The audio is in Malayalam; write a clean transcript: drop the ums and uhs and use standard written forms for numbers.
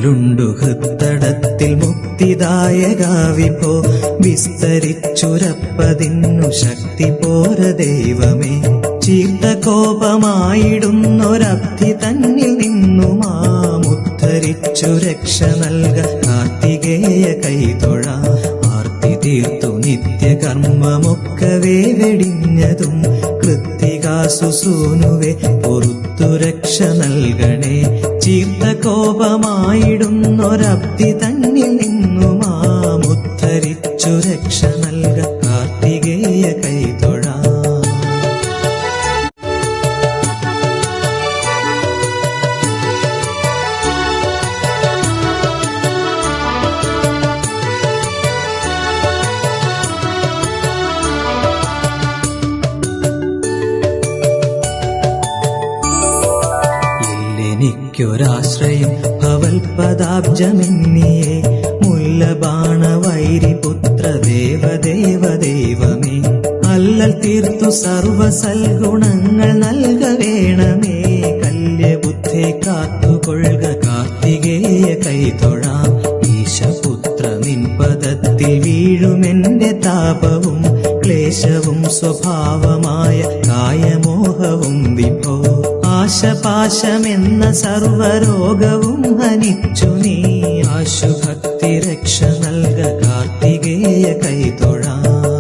പോലുണ്ടു ഹൃത്തടത്തിൽ മുക്തിദായക വിഭോ. വിസ്തരിച്ചുരപ്പതിന്നു ശക്തി പോര ദൈവമേ. ചീർത്ത കോപമായിടുന്നൊരബ്ധി തന്നിൽ നിന്നുമാമുദ്ധരിച്ചു രക്ഷ നൽക കാർത്തികേയ കൈതൊഴാ. ആർത്തി തീർത്തു നിത്യകർമ്മമൊക്കവേ വെടിഞ്ഞതും കൃത്തികാസുസൂനുവെ പൊറുത്തു രക്ഷ നൽകണേ. ചീർത്ത കോപമായിടുന്നൊരബ്ധി തന്നിൽ നിന്നുമാമുദ്ധരിച്ചു രക്ഷ നൽക കാർത്തികേയ കൈതൊഴാ. എനിക്കൊരാശ്രയം ഭവൽപദാബ്ജമെന്നിയേ. മുല്ലബാണവൈരിപുത്ര ദേവദേവ ദൈവമേ. അല്ലൽ തീർത്തു സർവസൽഗുണങ്ങൾ നൽക വേണമേ. കല്യബുദ്ധെ കാത്തുകൊള്ളുക കാർത്തികേയ കൈതൊഴാം. ഈശപുത്ര നിൻ പദത്തിൽ വീഴുമെന്റെ താപവും ക്ലേശവും സ്വഭാവമായ കായമോഹവും വിഭോ. ആശപാശമെന്ന സർവരോഗവും ഹനിച്ചു നീ ആശുഭക്തി രക്ഷ നൽക കാർത്തികേയ കൈതൊഴാം.